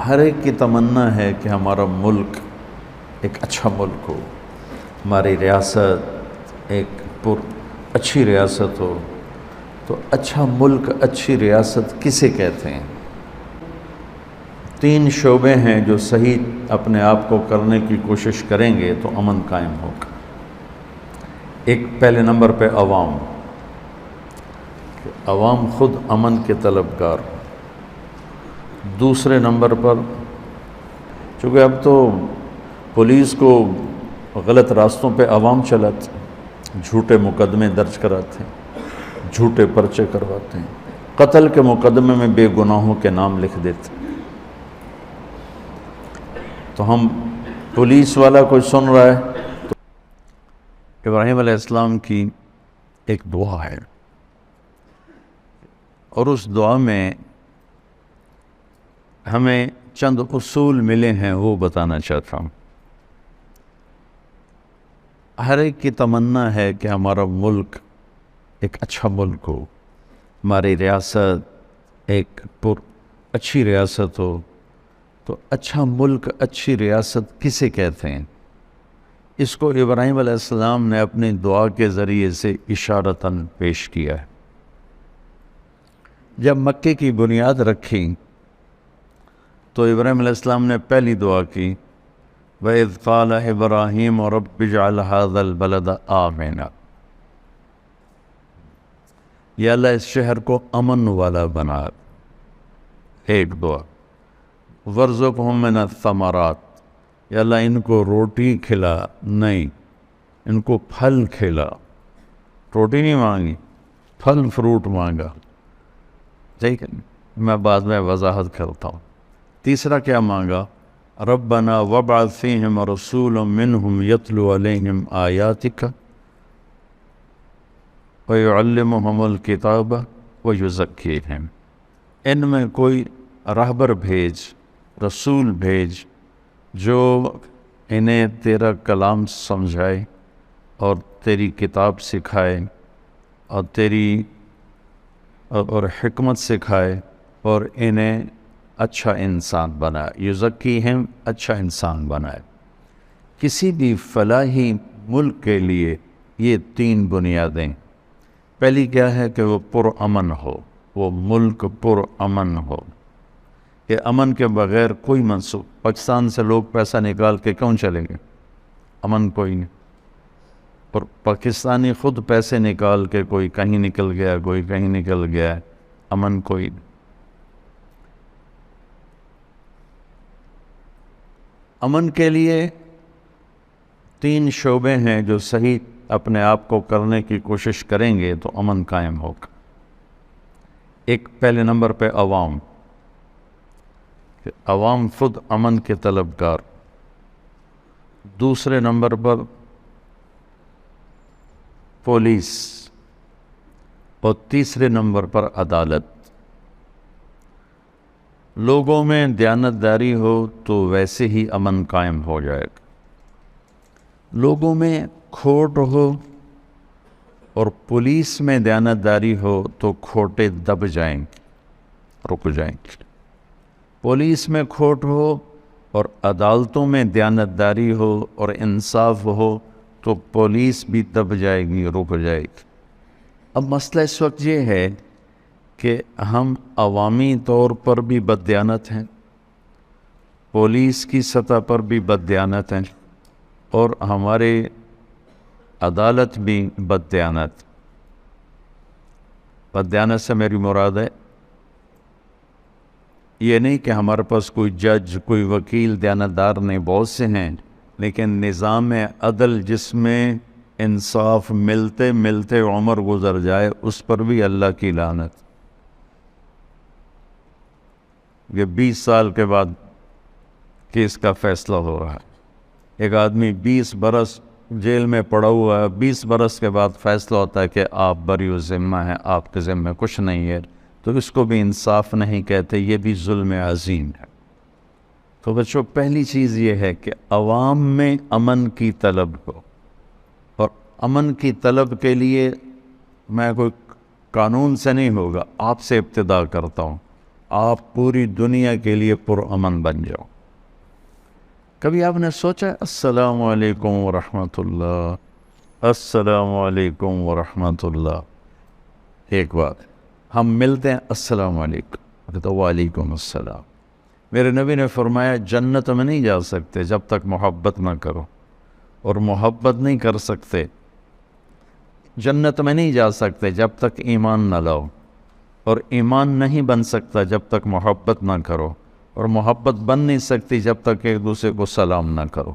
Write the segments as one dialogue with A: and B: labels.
A: ہر ایک کی تمنا ہے کہ ہمارا ملک ایک اچھا ملک ہو، ہماری ریاست ایک اچھی ریاست ہو۔ تو اچھا ملک، اچھی ریاست کسے کہتے ہیں؟ 3 شعبے ہیں جو صحیح اپنے آپ کو کرنے کی کوشش کریں گے تو امن قائم ہوگا۔ ایک پہلے نمبر پہ عوام، کہ عوام خود امن کے طلبگار ہوں۔ دوسرے نمبر پر، چونکہ اب تو پولیس کو غلط راستوں پہ عوام چلاتے، جھوٹے مقدمے درج کراتے ہیں، جھوٹے پرچے کرواتے ہیں، قتل کے مقدمے میں بے گناہوں کے نام لکھ دیتے ہیں۔ تو ہم پولیس والا کوئی سن رہا ہے تو ابراہیم علیہ السلام کی ایک دعا ہے، اور اس دعا میں ہمیں چند اصول ملے ہیں، وہ بتانا چاہتا ہوں۔ ہر ایک کی تمنا ہے کہ ہمارا ملک ایک اچھا ملک ہو، ہماری ریاست ایک اچھی ریاست ہو۔ تو اچھا ملک، اچھی ریاست کسے کہتے ہیں؟ اس کو ابراہیم علیہ السلام نے اپنی دعا کے ذریعے سے اشارتاً پیش کیا ہے۔ جب مکے کی بنیاد رکھی تو ابراہیم علیہ السلام نے پہلی دعا کی، وَإِذْ قَالَ إِبْرَاهِيمُ رَبِّ اجْعَلْ هَذَا الْبَلَدَ آمِنًا، یا اللہ اس شہر کو امن والا بنا۔ ایک دعا، وَارْزُقْهُم مِّنَ الثَّمَرَاتِ، یا اللہ ان کو روٹی کھلا، نہیں ان کو پھل کھلا۔ روٹی نہیں مانگی، پھل فروٹ مانگا۔ ٹھیک ہے، میں بعد میں وضاحت کرتا ہوں۔ تیسرا کیا مانگا؟ ربنا وابعث فیہم رسولا منہم یتلو علیہم آیاتک ویعلمہم الکتاب ویزکیہم، ان میں کوئی راہبر بھیج، رسول بھیج جو انہیں تیرا کلام سمجھائے اور تیری کتاب سکھائے اور حکمت سکھائے اور انہیں اچھا انسان بنائے۔ یزکیہم، اچھا انسان بنائے۔ کسی بھی فلاحی ملک کے لیے یہ 3 بنیادیں۔ پہلی کیا ہے کہ وہ پرامن ہو، وہ ملک پرامن ہو، کہ امن کے بغیر کوئی منصوب۔ پاکستان سے لوگ پیسہ نکال کے کیوں چلیں گے؟ امن کوئی نہیں۔ اور پاکستانی خود پیسے نکال کے کوئی کہیں نکل گیا، کوئی کہیں نکل گیا، امن کوئی نہیں۔ امن کے لیے 3 شعبے ہیں جو صحیح اپنے آپ کو کرنے کی کوشش کریں گے تو امن قائم ہوگا۔ ایک پہلے نمبر پہ عوام، کہ عوام خود امن کے طلبگار۔ دوسرے نمبر پر پولیس، اور تیسرے نمبر پر عدالت۔ لوگوں میں دیانتداری ہو تو ویسے ہی امن قائم ہو جائے گا۔ لوگوں میں کھوٹ ہو اور پولیس میں دیانتداری ہو تو کھوٹے دب جائیں گے، رک جائیں گے۔ پولیس میں کھوٹ ہو اور عدالتوں میں دیانتداری ہو اور انصاف ہو تو پولیس بھی دب جائے گی، رک جائے گی۔ اب مسئلہ اس وقت یہ ہے کہ ہم عوامی طور پر بھی بددیانت ہیں، پولیس کی سطح پر بھی بددیانت ہیں، اور ہمارے عدالت بھی بددیانت۔ بددیانت سے میری مراد ہے یہ نہیں کہ ہمارے پاس کوئی جج، کوئی وکیل دیانتدار نہیں، بہت سے ہیں، لیکن نظام عدل جس میں انصاف ملتے ملتے عمر گزر جائے، اس پر بھی اللہ کی لعنت۔ یہ 20 سال کے بعد کیس کا فیصلہ ہو رہا ہے۔ ایک آدمی 20 برس جیل میں پڑا ہوا ہے، 20 برس کے بعد فیصلہ ہوتا ہے کہ آپ بری ذمہ ہیں، آپ کے ذمہ کچھ نہیں ہے، تو اس کو بھی انصاف نہیں کہتے، یہ بھی ظلم عظیم ہے۔ تو بچوں، پہلی چیز یہ ہے کہ عوام میں امن کی طلب ہو، اور امن کی طلب کے لیے میں کوئی قانون سے نہیں ہوگا، آپ سے ابتدا کرتا ہوں۔ آپ پوری دنیا کے لیے پرامن بن جاؤ۔ کبھی آپ نے سوچا السلام علیکم ورحمۃ اللہ، السلام علیکم ورحمۃ اللہ، ایک بات ہم ملتے ہیں السلام علیکم تو وعلیکم السلام۔ میرے نبی نے فرمایا جنت میں نہیں جا سکتے جب تک محبت نہ کرو، اور محبت نہیں کر سکتے، جنت میں نہیں جا سکتے جب تک ایمان نہ لاؤ، اور ایمان نہیں بن سکتا جب تک محبت نہ کرو، اور محبت بن نہیں سکتی جب تک ایک دوسرے کو سلام نہ کرو۔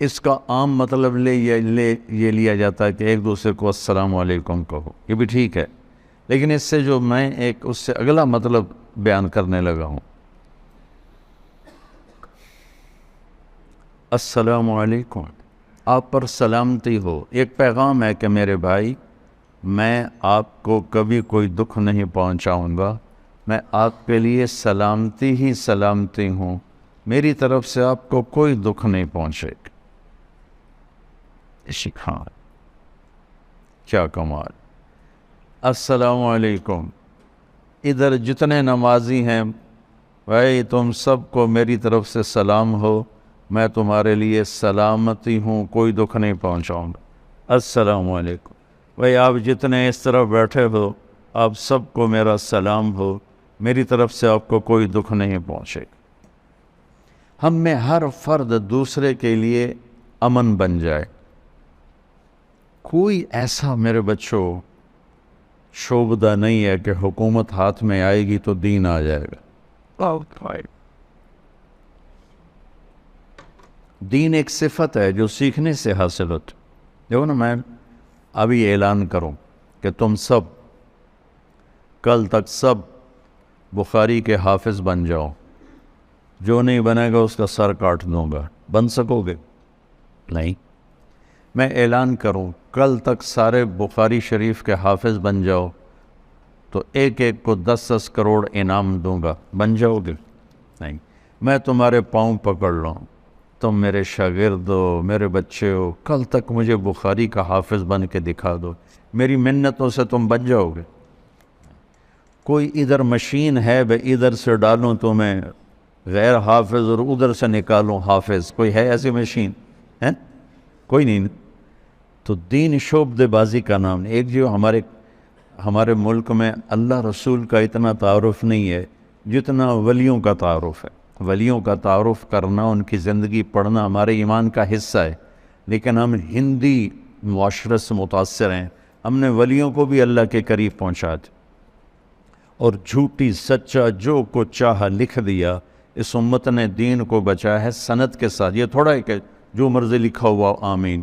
A: اس کا عام مطلب یہ لیا جاتا ہے کہ ایک دوسرے کو السلام علیکم کہو، یہ بھی ٹھیک ہے، لیکن اس سے جو میں اس سے اگلا مطلب بیان کرنے لگا ہوں، السلام علیکم، آپ پر سلامتی ہو، ایک پیغام ہے کہ میرے بھائی میں آپ کو کبھی کوئی دکھ نہیں پہنچاؤں گا، میں آپ کے لیے سلامتی ہی سلامتی ہوں، میری طرف سے آپ کو کوئی دکھ نہیں پہنچے گا۔ شکھان کیا کمال، السلام علیکم، ادھر جتنے نمازی ہیں بھائی تم سب کو میری طرف سے سلام ہو، میں تمہارے لیے سلامتی ہوں، کوئی دکھ نہیں پہنچاؤں گا، السلام علیکم۔ بھائی آپ جتنے اس طرف بیٹھے ہو آپ سب کو میرا سلام ہو، میری طرف سے آپ کو کوئی دکھ نہیں پہنچے گا۔ ہم میں ہر فرد دوسرے کے لیے امن بن جائے۔ کوئی ایسا میرے بچوں شعبہ نہیں ہے کہ حکومت ہاتھ میں آئے گی تو دین آ جائے گا۔ دین ایک صفت ہے جو سیکھنے سے حاصل ہوتی۔ دیکھو نا، میں ابھی اعلان کروں کہ تم سب کل تک سب بخاری کے حافظ بن جاؤ، جو نہیں بنے گا اس کا سر کاٹ دوں گا، بن سکو گے؟ نہیں۔ میں اعلان کروں کل تک سارے بخاری شریف کے حافظ بن جاؤ تو ایک ایک کو 10 کروڑ انعام دوں گا، بن جاؤ گے؟ نہیں۔ میں تمہارے پاؤں پکڑ لوں، تم میرے شاگرد ہو، میرے بچے ہو، کل تک مجھے بخاری کا حافظ بن کے دکھا دو، میری منتوں سے تم بن جاؤ گے؟ کوئی ادھر مشین ہے بھائی ادھر سے ڈالوں تو میں غیر حافظ اور ادھر سے نکالوں حافظ، کوئی ہے ایسی مشین؟ ہے کوئی نہیں۔ تو دین شعبہ بازی کا نام نہیں۔ ایک جو ہمارے ملک میں اللہ رسول کا اتنا تعارف نہیں ہے جتنا ولیوں کا تعارف ہے۔ ولیوں کا تعارف کرنا، ان کی زندگی پڑھنا ہمارے ایمان کا حصہ ہے، لیکن ہم ہندی معاشرت سے متاثر ہیں، ہم نے ولیوں کو بھی اللہ کے قریب پہنچا دیا اور جھوٹی سچا جو کو چاہا لکھ دیا۔ اس امت نے دین کو بچایا ہے سند کے ساتھ، یہ تھوڑا ہے کہ جو مرضی لکھا ہوا آمین۔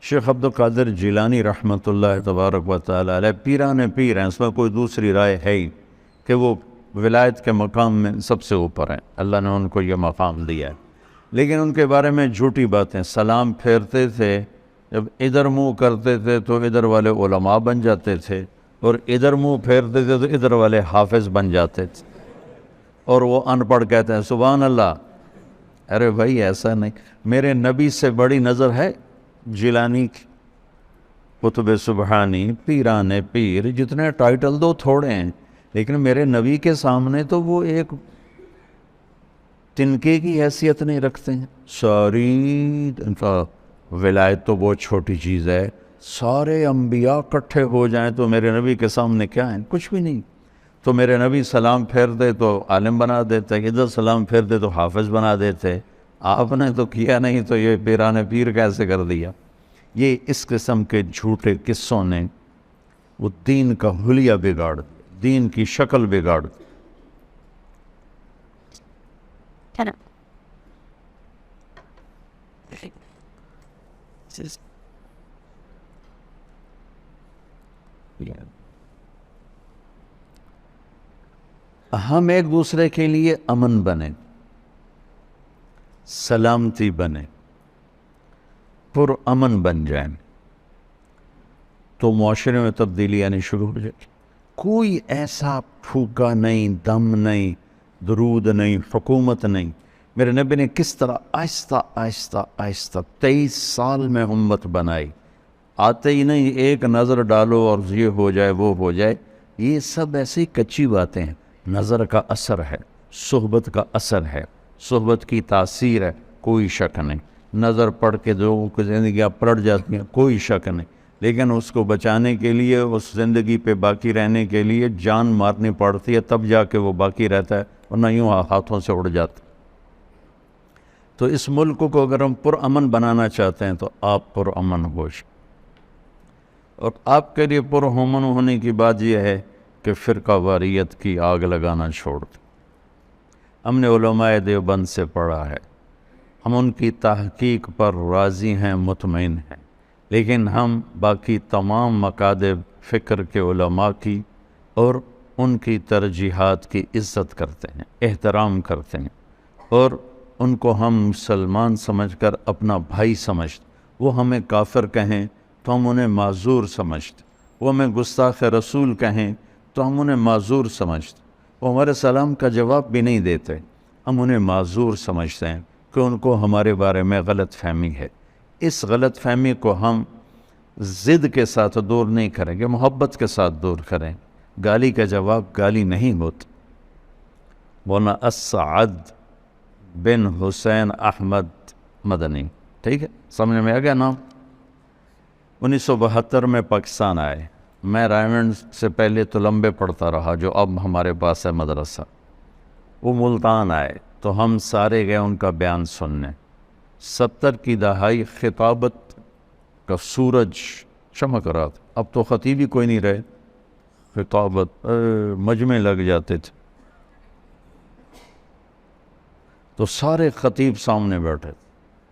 A: شیخ عبدالقادر جیلانی رحمۃ اللہ تبارک و تعالی علیہ پیران پیر ہیں، اس میں کوئی دوسری رائے ہے ہی کہ وہ ولایت کے مقام میں سب سے اوپر ہیں، اللہ نے ان کو یہ مقام دیا ہے، لیکن ان کے بارے میں جھوٹی باتیں۔ سلام پھیرتے تھے، جب ادھر منہ کرتے تھے تو ادھر والے علماء بن جاتے تھے، اور ادھر منہ پھیرتے تھے تو ادھر والے حافظ بن جاتے تھے، اور وہ ان پڑھ کہتے ہیں سبحان اللہ۔ ارے بھائی ایسا نہیں، میرے نبی سے بڑی نظر ہے جیلانی کی، قطب سبحانی، پیران پیر، جتنے ٹائٹل دو تھوڑے ہیں، لیکن میرے نبی کے سامنے تو وہ ایک تنکے کی حیثیت نہیں رکھتے ہیں۔ ساری ان کا ولایت تو بہت چھوٹی چیز ہے، سارے انبیاء اکٹھے ہو جائیں تو میرے نبی کے سامنے کیا ہیں؟ کچھ بھی نہیں۔ تو میرے نبی سلام پھیر دے تو عالم بنا دیتے، ادھر سلام پھیر دے تو حافظ بنا دیتے، آپ نے تو کیا نہیں تو یہ پیران پیر کیسے کر دیا؟ یہ اس قسم کے جھوٹے قصوں نے وہ دین کا حلیہ بگاڑ، دین کی شکل بگاڑ۔ ہم ایک دوسرے کے لیے امن بنیں، سلامتی بنیں، پر امن بن جائیں تو معاشرے میں تبدیلی آنی شروع ہو جائے۔ کوئی ایسا پھوکا نہیں، دم نہیں، درود نہیں، حکومت نہیں۔ میرے نبی نے کس طرح آہستہ آہستہ آہستہ 23 سال میں امت بنائی، آتے ہی نہیں ایک نظر ڈالو اور یہ ہو جائے وہ ہو جائے، یہ سب ایسی کچی باتیں ہیں۔ نظر کا اثر ہے، صحبت کا اثر ہے، صحبت کی تاثیر ہے، کوئی شک نہیں۔ نظر پڑ کے لوگوں کی زندگیاں پلٹ جاتی ہیں، کوئی شک نہیں، لیکن اس کو بچانے کے لیے، اس زندگی پہ باقی رہنے کے لیے جان مارنی پڑتی ہے، تب جا کے وہ باقی رہتا ہے، ورنہ یوں ہاتھوں سے اڑ جاتا ہے۔ تو اس ملک کو اگر ہم پرامن بنانا چاہتے ہیں تو آپ پرامن ہو جائیں، اور آپ کے لیے پرامن ہونے کی بات یہ ہے کہ فرقہ واریت کی آگ لگانا چھوڑ دیں۔ ہم نے علماء دیوبند سے پڑھا ہے، ہم ان کی تحقیق پر راضی ہیں، مطمئن ہیں، لیکن ہم باقی تمام مکاتب فکر کے علماء کی اور ان کی ترجیحات کی عزت کرتے ہیں، احترام کرتے ہیں، اور ان کو ہم مسلمان سمجھ کر اپنا بھائی سمجھتے۔ وہ ہمیں کافر کہیں تو ہم انہیں معذور سمجھتے، وہ ہمیں گستاخ رسول کہیں تو ہم انہیں معذور سمجھتے، وہ ہمارے سلام کا جواب بھی نہیں دیتے، ہم انہیں معذور سمجھتے ہیں کہ ان کو ہمارے بارے میں غلط فہمی ہے۔ اس غلط فہمی کو ہم ضد کے ساتھ دور نہیں کریں گے، محبت کے ساتھ دور کریں۔ گالی کا جواب گالی نہیں ہوتا۔ مولانا اسعد بن حسین احمد مدنی، ٹھیک ہے، سمجھ میں آ گیا نام؟ 1972 میں پاکستان آئے۔ میں رائمنڈ سے پہلے تو لمبے پڑھتا رہا، جو اب ہمارے پاس ہے مدرسہ۔ وہ ملتان آئے تو ہم سارے گئے ان کا بیان سننے۔ 70 کی دہائی خطابت کا سورج چمک رہا تھا، اب تو خطیب ہی کوئی نہیں رہے، خطابت مجمع لگ جاتے تھے، تو سارے خطیب سامنے بیٹھے،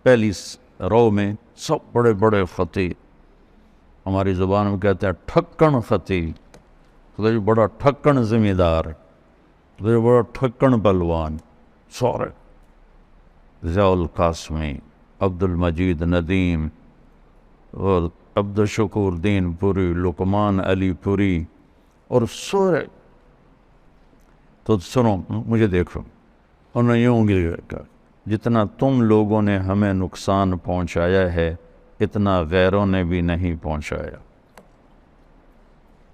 A: پہلی رو میں سب بڑے بڑے خطیب، ہماری زبان میں کہتے ہیں ٹھکن خطیب، خطیب بڑا ٹھکن ذمہ دار، خطیب بڑا ٹھکن پہلوان، سارے ضیاء القاسمی، عبد المجید ندیم اور عبد الشکور دین پوری، لقمان علی پوری، اور سورے۔ تو سنو، مجھے دیکھو، انہوں نے یوں کہا، جتنا تم لوگوں نے ہمیں نقصان پہنچایا ہے اتنا غیروں نے بھی نہیں پہنچایا۔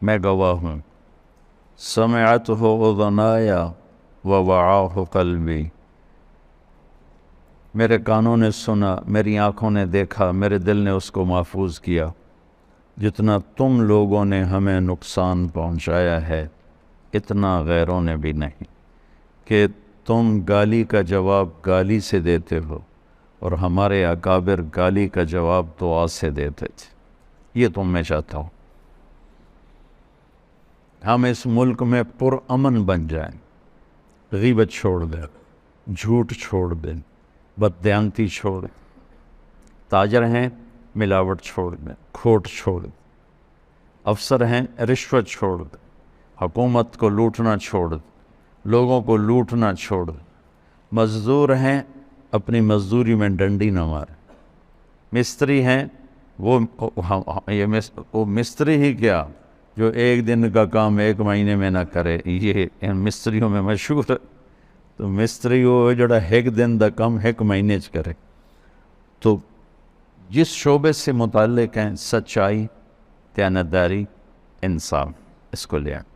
A: میں گواہ ہوں، سمعتہ اذنایا ووعاہ قلبی، میرے کانوں نے سنا، میری آنکھوں نے دیکھا، میرے دل نے اس کو محفوظ کیا۔ جتنا تم لوگوں نے ہمیں نقصان پہنچایا ہے اتنا غیروں نے بھی نہیں، کہ تم گالی کا جواب گالی سے دیتے ہو اور ہمارے اکابر گالی کا جواب دعا سے دیتے تھے۔ یہ تم میں چاہتا ہوں، ہم اس ملک میں پرامن بن جائیں، غیبت چھوڑ دیں، جھوٹ چھوڑ دیں، بددیانتی چھوڑ دیں، تاجر ہیں ملاوٹ چھوڑ دیں، کھوٹ چھوڑ دیں، افسر ہیں رشوت چھوڑ دیں، حکومت کو لوٹنا چھوڑ دیں، لوگوں کو لوٹنا چھوڑ دیں، مزدور ہیں اپنی مزدوری میں ڈنڈی نہ ماریں، مستری ہیں وہ مستری ہی کیا جو ایک دن کا کام ایک مہینے میں نہ کرے، یہ ان مستریوں میں مشہور ہے۔ تو مستری وہ جڑا ایک دن دا کام ایک مہینے چ کرے۔ تو جس شعبے سے متعلق ہیں، سچائی، دیانتداری، انصاف، اس کو لے آئیں۔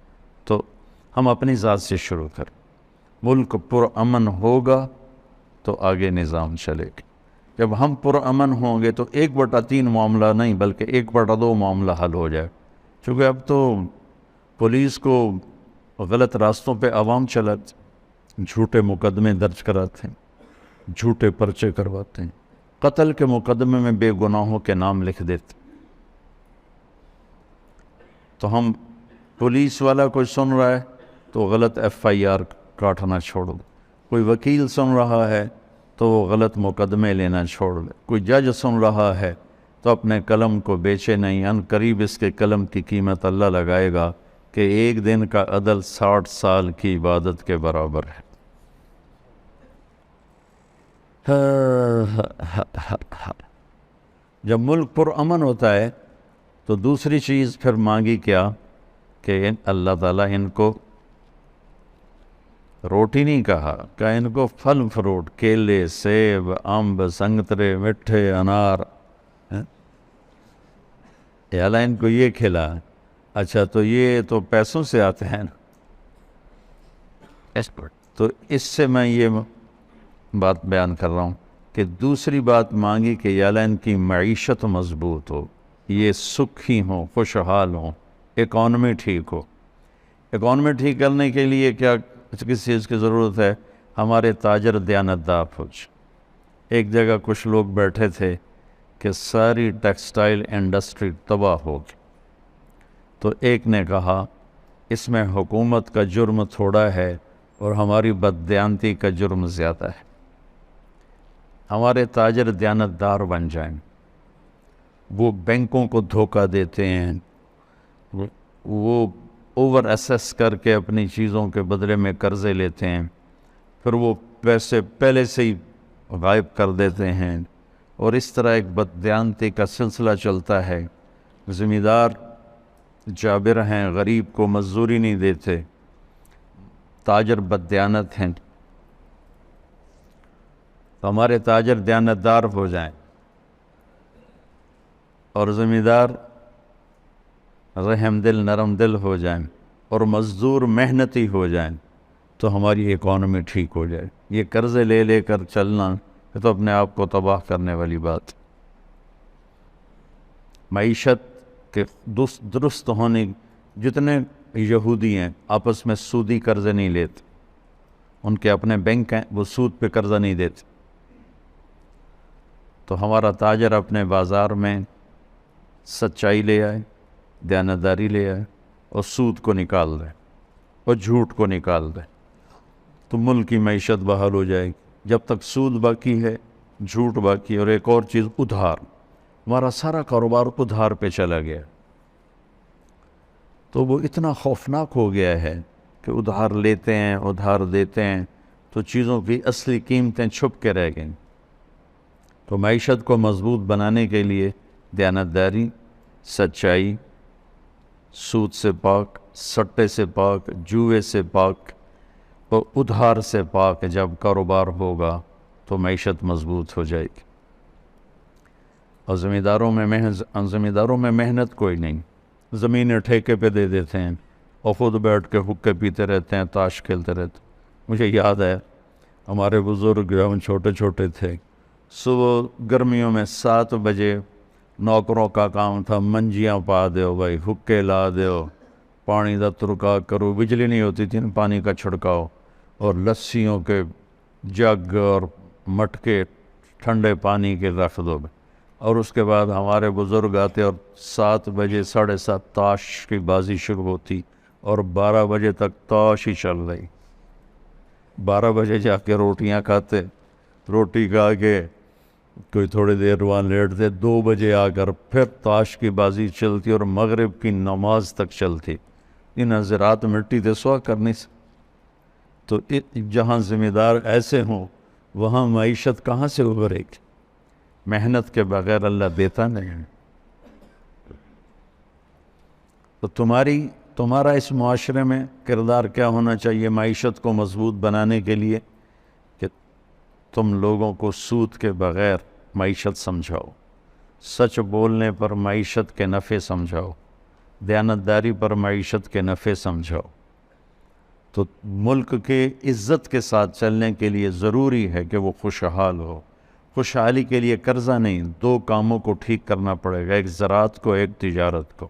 A: تو ہم اپنی ذات سے شروع کریں، ملک پرامن ہوگا تو آگے نظام چلے گا۔ جب ہم پرامن ہوں گے تو 1/3 معاملہ نہیں بلکہ 1/2 معاملہ حل ہو جائے، چونکہ اب تو پولیس کو غلط راستوں پہ عوام چلاتے، جھوٹے مقدمے درج کراتے ہیں، جھوٹے پرچے کرواتے ہیں، قتل کے مقدمے میں بے گناہوں کے نام لکھ دیتے۔ تو ہم پولیس والا کوئی سن رہا ہے تو غلط FIR کاٹنا چھوڑ دو، کوئی وکیل سن رہا ہے تو وہ غلط مقدمے لینا چھوڑ دے، کوئی جج سن رہا ہے تو اپنے قلم کو بیچے نہیں، ان قریب اس کے قلم کی قیمت اللہ لگائے گا کہ ایک دن کا عدل 60 سال کی عبادت کے برابر ہے۔ جب ملک پرامن ہوتا ہے تو دوسری چیز پھر مانگی کیا کہ اللہ تعالیٰ ان کو روٹی نہیں کہا کہ ان کو پھل فروٹ، کیلے، سیب، امب، سنگترے، مٹھے، انار، اللہ ان کو یہ کھلا۔ اچھا تو یہ تو پیسوں سے آتے ہیں نا، تو اس سے میں یہ بات بیان کر رہا ہوں کہ دوسری بات مانگی کہ یا اللہ ان کی معیشت مضبوط ہو، یہ سکھی ہوں، خوشحال ہوں، اکانومی ٹھیک ہو۔ اکانومی ٹھیک کرنے کے لیے کیا کس چیز کی ضرورت ہے؟ ہمارے تاجر دیانتدار ہو جائیں۔ ایک جگہ کچھ لوگ بیٹھے تھے کہ ساری ٹیکسٹائل انڈسٹری تباہ ہوگی، تو ایک نے کہا اس میں حکومت کا جرم تھوڑا ہے اور ہماری بددیانتی کا جرم زیادہ ہے۔ ہمارے تاجر دیانتدار بن جائیں، وہ بینکوں کو دھوکہ دیتے ہیں، وہ اوور ایسیس کر کے اپنی چیزوں کے بدلے میں قرضے لیتے ہیں، پھر وہ پیسے پہلے سے ہی غائب کر دیتے ہیں، اور اس طرح ایک بددیانتی کا سلسلہ چلتا ہے۔ زمیندار جابر ہیں، غریب کو مزدوری نہیں دیتے، تاجر بددیانت ہیں۔ تو ہمارے تاجر دیانتدار ہو جائیں اور زمیندار رحم دل نرم دل ہو جائیں اور مزدور محنتی ہو جائیں، تو ہماری اکانومی ٹھیک ہو جائے۔ یہ قرضے لے لے کر چلنا یہ تو اپنے آپ کو تباہ کرنے والی بات۔ معیشت کے درست ہونے، جتنے یہودی ہیں آپس میں سودی قرضے نہیں لیتے، ان کے اپنے بینک ہیں، وہ سود پہ قرضہ نہیں دیتے۔ تو ہمارا تاجر اپنے بازار میں سچائی لے آئے، دیانتداری لے آئے، اور سود کو نکال دے اور جھوٹ کو نکال دے، تو ملک کی معیشت بحال ہو جائے گی۔ جب تک سود باقی ہے، جھوٹ باقی ہے، اور ایک اور چیز ادھار، ہمارا سارا کاروبار ادھار پہ چلا گیا، تو وہ اتنا خوفناک ہو گیا ہے کہ ادھار لیتے ہیں، ادھار دیتے ہیں، تو چیزوں کی اصلی قیمتیں چھپ کے رہ گئیں۔ تو معیشت کو مضبوط بنانے کے لیے دیانتداری، سچائی، سود سے پاک، سٹے سے پاک، جوئے سے پاک اور ادھار سے پاک جب کاروبار ہوگا تو معیشت مضبوط ہو جائے گی۔ اور زمینداروں میں محنت کوئی نہیں، زمینیں ٹھیکے پہ دے دیتے ہیں اور خود بیٹھ کے حقے پیتے رہتے ہیں، تاش کھیلتے رہتے ہیں۔ مجھے یاد ہے ہمارے بزرگ جب ہم چھوٹے چھوٹے تھے، صبح گرمیوں میں 7 بجے نوکروں کا کام تھا، منجیاں پا دیو بھائی، حقے لا دیو، پانی دا ترکا کرو، بجلی نہیں ہوتی تھی، پانی کا چھڑکاؤ، اور لسیوں کے جگ اور مٹکے ٹھنڈے پانی کے رکھ دو۔ اور اس کے بعد ہمارے بزرگ آتے اور 7 بجے 7:30 تاش کی بازی شروع ہوتی اور 12 بجے تک تاش ہی چل رہی۔ 12 بجے جا کے روٹیاں کھاتے، روٹی کھا کے کوئی تھوڑی دیر وہاں لیٹتے، 2 بجے آ کر پھر تاش کی بازی چلتی اور مغرب کی نماز تک چلتی۔ ان حضرات مٹی دے سوا کرنی سے، تو جہاں ذمہ دار ایسے ہوں وہاں معیشت کہاں سے ابھرے گی؟ محنت کے بغیر اللہ دیتا نہیں۔ تو تمہارا اس معاشرے میں کردار کیا ہونا چاہیے معیشت کو مضبوط بنانے کے لیے؟ کہ تم لوگوں کو سود کے بغیر معیشت سمجھاؤ، سچ بولنے پر معیشت کے نفع سمجھاؤ، دیانتداری پر معیشت کے نفع سمجھاؤ۔ تو ملک کے عزت کے ساتھ چلنے کے لیے ضروری ہے کہ وہ خوشحال ہو۔ خوشحالی کے لیے قرضہ نہیں، 2 کاموں کو ٹھیک کرنا پڑے گا، ایک زراعت کو، ایک تجارت کو،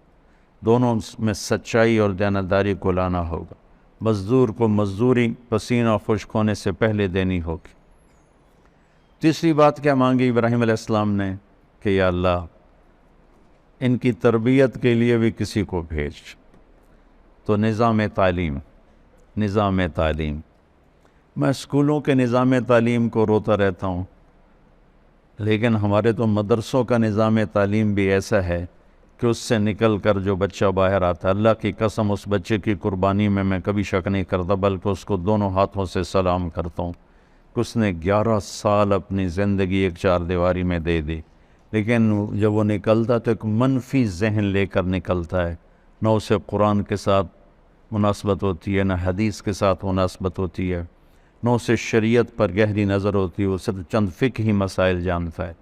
A: دونوں میں سچائی اور دیانتداری کو لانا ہوگا۔ مزدور کو مزدوری پسینہ خشک ہونے سے پہلے دینی ہوگی۔ تیسری بات کیا مانگی ابراہیم علیہ السلام نے؟ کہ یا اللہ ان کی تربیت کے لیے بھی کسی کو بھیج۔ تو نظام تعلیم، میں اسکولوں کے نظام تعلیم کو روتا رہتا ہوں، لیکن ہمارے تو مدرسوں کا نظام تعلیم بھی ایسا ہے کہ اس سے نکل کر جو بچہ باہر آتا ہے، اللہ کی قسم اس بچے کی قربانی میں کبھی شک نہیں کرتا، بلکہ اس کو دونوں ہاتھوں سے سلام کرتا ہوں کہ اس نے 11 سال اپنی زندگی ایک 4 دیواری میں دے دی، لیکن جب وہ نکلتا تو ایک منفی ذہن لے کر نکلتا ہے، نہ اسے قرآن کے ساتھ مناسبت ہوتی ہے، نہ حدیث کے ساتھ مناسبت ہوتی ہے، نہ اسے شریعت پر گہری نظر ہوتی ہے، وہ صرف چند فقہی مسائل جانتا ہے۔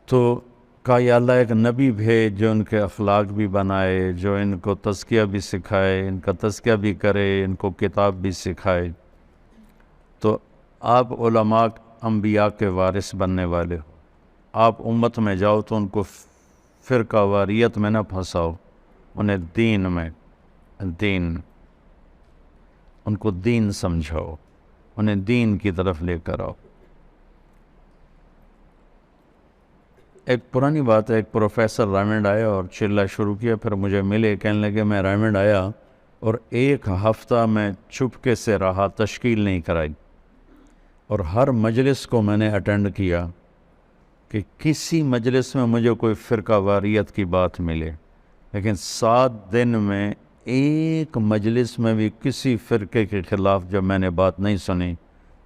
A: تو کہا یا اللہ ایک نبی بھیج جو ان کے اخلاق بھی بنائے، جو ان کو تزکیہ بھی سکھائے، ان کا تزکیہ بھی کرے، ان کو کتاب بھی سکھائے۔ تو آپ علماء انبیاء کے وارث بننے والے ہو، آپ امت میں جاؤ تو ان کو فرقہ واریت میں نہ پھنساؤ، انہیں ان کو دین سمجھاؤ، انہیں دین کی طرف لے کر آؤ۔ ایک پرانی بات ہے، ایک پروفیسر رائمنڈ آیا اور چلنا شروع کیا، پھر مجھے ملے، کہنے لگے میں رائمنڈ آیا اور ایک ہفتہ میں چپکے سے رہا، تشکیل نہیں کرائی، اور ہر مجلس کو میں نے اٹینڈ کیا کہ کسی مجلس میں مجھے کوئی فرقہ واریت کی بات ملے، لیکن 7 دن میں ایک مجلس میں بھی کسی فرقے کے خلاف جب میں نے بات نہیں سنی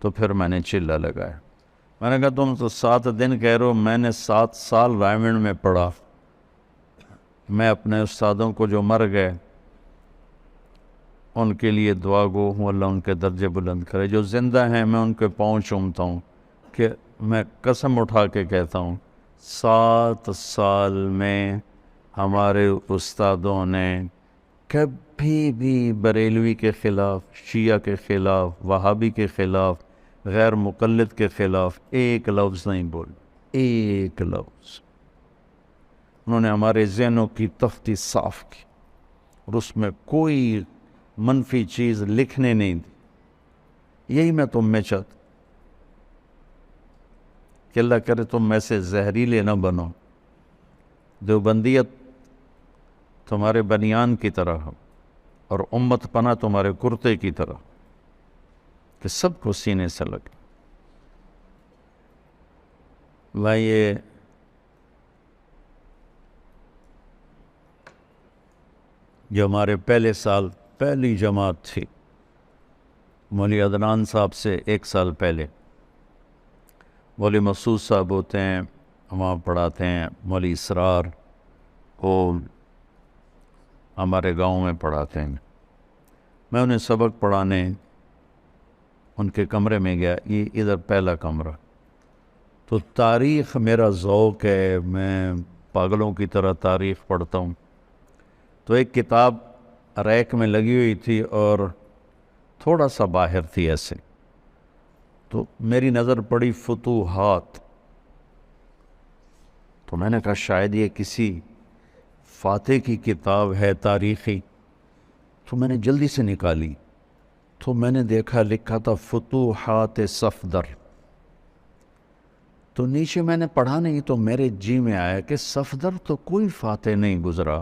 A: تو پھر میں نے چلہ لگایا۔ میں نے کہا تم تو 7 دن کہہ رہے ہو، میں نے 7 سال رائمنڈ میں پڑھا، میں اپنے استادوں کو جو مر گئے ان کے لیے دعا گو ہوں، اللہ ان کے درجے بلند کرے، جو زندہ ہیں میں ان کے پاؤں چومتا ہوں، کہ میں قسم اٹھا کے کہتا ہوں 7 سال میں ہمارے استادوں نے کبھی بھی بریلوی کے خلاف، شیعہ کے خلاف، وہابی کے خلاف، غیر مقلد کے خلاف ایک لفظ نہیں بول، ایک لفظ۔ انہوں نے ہمارے ذہنوں کی تفتی صاف کی اور اس میں کوئی منفی چیز لکھنے نہیں دی۔ یہی میں تم میں چاہتا کہ اللہ کرے تم میں سے زہریلے نہ بنو، دیوبندیت تمہارے بنیان کی طرح ہو اور امت پناہ تمہارے کرتے کی طرح، کہ سب کو سینے سے لگے۔ یہ جو ہمارے پہلے سال پہلی جماعت تھی، مولوی عدنان صاحب سے 1 سال پہلے مولوی مسعود صاحب ہوتے ہیں، وہاں پڑھاتے ہیں، مولوی اسرار وہ ہمارے گاؤں میں پڑھاتے ہیں۔ میں انہیں سبق پڑھانے ان کے کمرے میں گیا، یہ ادھر پہلا کمرہ، تو تاریخ میرا ذوق ہے، میں پاگلوں کی طرح تاریخ پڑھتا ہوں۔ تو ایک کتاب ریک میں لگی ہوئی تھی اور تھوڑا سا باہر تھی ایسے، تو میری نظر پڑی فتوحات، تو میں نے کہا شاید یہ کسی فاتح کی کتاب ہے تاریخی، تو میں نے جلدی سے نکالی، تو میں نے دیکھا لکھا تھا فتوحات صفدر، تو نیچے میں نے پڑھا نہیں، تو میرے جی میں آیا کہ صفدر تو کوئی فاتح نہیں گزرا،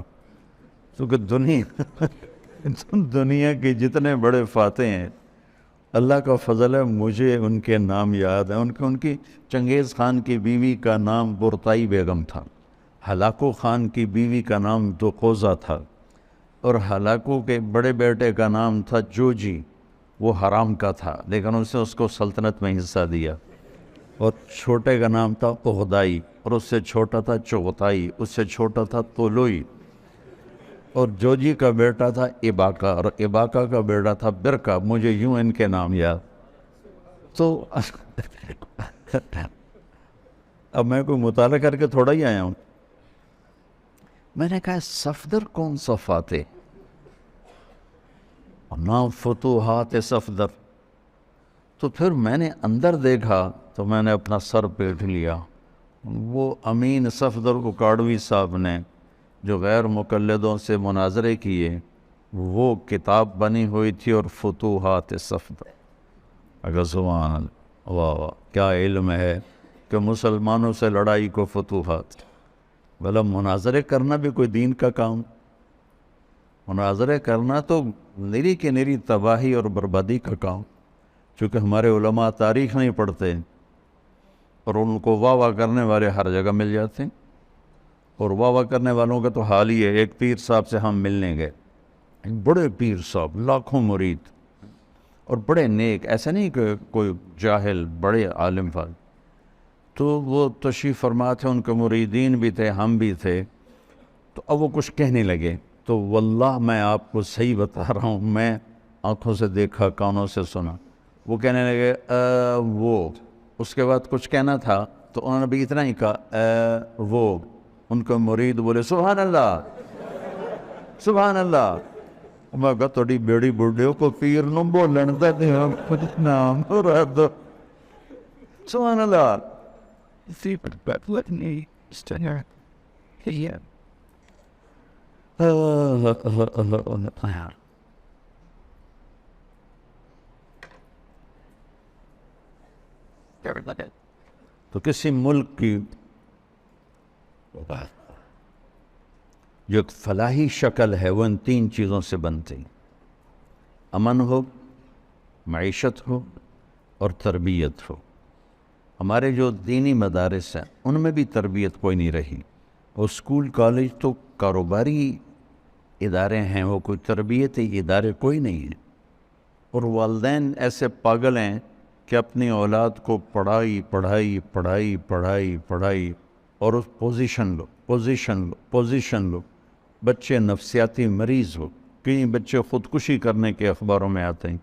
A: کیونکہ دنیا کے جتنے بڑے فاتح ہیں اللہ کا فضل ہے، مجھے ان کے نام یاد ہیں۔ ان کی چنگیز خان کی بیوی کا نام برتائی بیگم تھا، ہلاکو خان کی بیوی کا نام دوقوزہ تھا، اور ہلاکو کے بڑے بیٹے کا نام تھا جوجی، وہ حرام کا تھا لیکن اس کو سلطنت میں حصہ دیا، اور چھوٹے کا نام تھا اغدائی، اور اس سے چھوٹا تھا چغتائی، اس سے چھوٹا تھا طولوئی، اور جوجی کا بیٹا تھا اباکا، اور اباکا کا بیٹا تھا برکا، مجھے یوں ان کے نام یاد۔ تو اب میں کوئی مطالعہ کر کے تھوڑا ہی آیا ہوں، میں نے کہا صفدر کون سا فاتح، نام فتوحات صفدر۔ تو پھر میں نے اندر دیکھا تو میں نے اپنا سر پیٹ لیا، وہ امین صفدر کو کاڑوی صاحب نے جو غیر مقلدوں سے مناظرے کیے، وہ کتاب بنی ہوئی تھی، اور فتوحات صفدر۔ اگر سبحان اللہ، واہ واہ کیا علم ہے کہ مسلمانوں سے لڑائی کو فتوحات، بھلا مناظرے کرنا بھی کوئی دین کا کام؟ مناظرے کرنا تو نری کی نری تباہی اور بربادی کا کام، چونکہ ہمارے علماء تاریخ نہیں پڑھتے اور ان کو واہ واہ کرنے والے ہر جگہ مل جاتے ہیں، اور واہ واہ کرنے والوں کا تو حال ہی ہے۔ ایک پیر صاحب سے ہم ملنے گئے، بڑے پیر صاحب، لاکھوں مرید اور بڑے نیک، ایسا نہیں کہ کوئی جاہل، بڑے عالم فاضل۔ تو وہ تشریف فرما تھے، ان کے مریدین بھی تھے، ہم بھی تھے، تو اب وہ کچھ کہنے لگے، تو واللہ میں آپ کو صحیح بتا رہا ہوں، میں آنکھوں سے دیکھا، کانوں سے سنا، وہ کہنے لگے وہ، اس کے بعد کچھ کہنا تھا تو انہوں نے بھی اتنا ہی کہا وہ، ان کا مرید بولے سبحان اللہ سبحان اللہ. میں کہا تھوڑی بیڑی بڑھے کو پیر نو بولن دے کچھ نام رہ دو. سبحان اللہ. تو کسی ملک کی جو ایک فلاحی شکل ہے وہ ان 3 چیزوں سے بنتی: امن ہو، معیشت ہو اور تربیت ہو. ہمارے جو دینی مدارس ہیں ان میں بھی تربیت کوئی نہیں رہی، اور اسکول کالج تو کاروباری ادارے ہیں، وہ کوئی تربیتی ادارے کوئی نہیں ہیں. اور والدین ایسے پاگل ہیں کہ اپنی اولاد کو پڑھائی پڑھائی پڑھائی پڑھائی پڑھائی اور اس پوزیشن لو. بچے نفسیاتی مریض ہو. کئی بچے خودکشی کرنے کے اخباروں میں آتے ہیں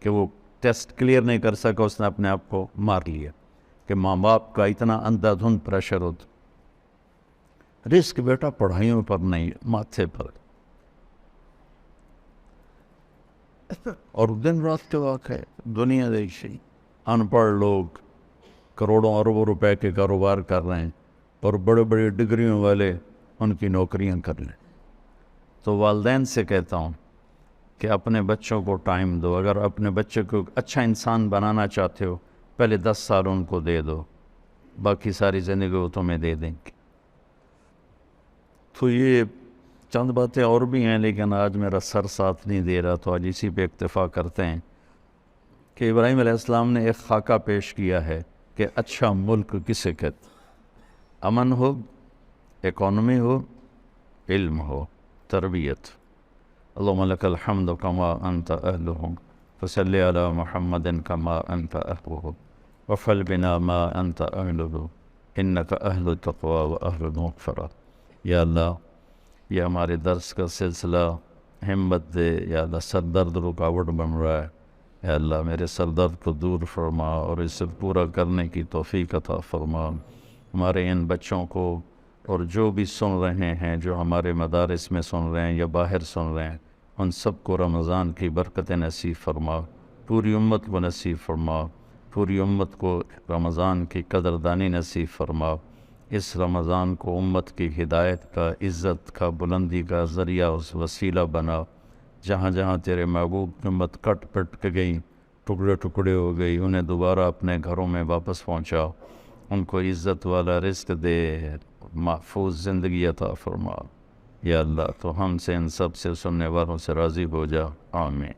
A: کہ وہ ٹیسٹ کلیئر نہیں کر سکا، اس نے اپنے آپ کو مار لیا، کہ ماں باپ کا اتنا اندھا دھند پریشر ہوتا. رزق بیٹا پڑھائیوں پر نہیں، ماتھے پر. اور دن رات کے واقع ہے. دنیا دیکھی ان پڑھ لوگ کروڑوں اربوں روپے کے کاروبار کر رہے ہیں، اور بڑے بڑے ڈگریوں والے ان کی نوکریاں کر لیں. تو والدین سے کہتا ہوں کہ اپنے بچوں کو ٹائم دو. اگر اپنے بچے کو اچھا انسان بنانا چاہتے ہو، پہلے 10 سال ان کو دے دو، باقی ساری زندگی وہ تمہیں دے دیں گے. تو یہ چند باتیں اور بھی ہیں، لیکن آج میرا سر ساتھ نہیں دے رہا، تو آج اسی پہ اکتفا کرتے ہیں کہ ابراہیم علیہ السلام نے ایک خاکہ پیش کیا ہے کہ اچھا ملک کسے کہتے: امن ہو، اکانومی ہو، علم ہو، تربیت. اللہم لک الحمد کما انت اہلہ فصلی علی محمد کما انت اہلہ وفعل بنا ما انت اہلہ انک اہل التقوی و اہل المغفرہ. یا اللہ، یہ ہمارے درس کا سلسلہ ہمت دے. یا اللہ، سر درد رکاوٹ بن رہا ہے، یا اللہ میرے سر درد کو دور فرما اور اسے پورا کرنے کی توفیق عطا فرما. ہمارے ان بچوں کو اور جو بھی سن رہے ہیں، جو ہمارے مدارس میں سن رہے ہیں یا باہر سن رہے ہیں، ان سب کو رمضان کی برکت نصیب فرما. پوری امت کو نصیب فرما. پوری امت کو رمضان کی قدردانی نصیب فرما. اس رمضان کو امت کی ہدایت کا، عزت کا، بلندی کا ذریعہ، اس وسیلہ بنا. جہاں جہاں تیرے محبوب کی امت کٹ پٹ کے گئی، ٹکڑے ٹکڑے ہو گئی، انہیں دوبارہ اپنے گھروں میں واپس پہنچا. ان کو عزت والا رزق دے، محفوظ زندگی عطا فرما. یا اللہ، تو ہم سے، ان سب سے، سننے والوں سے راضی ہو جا. آمین.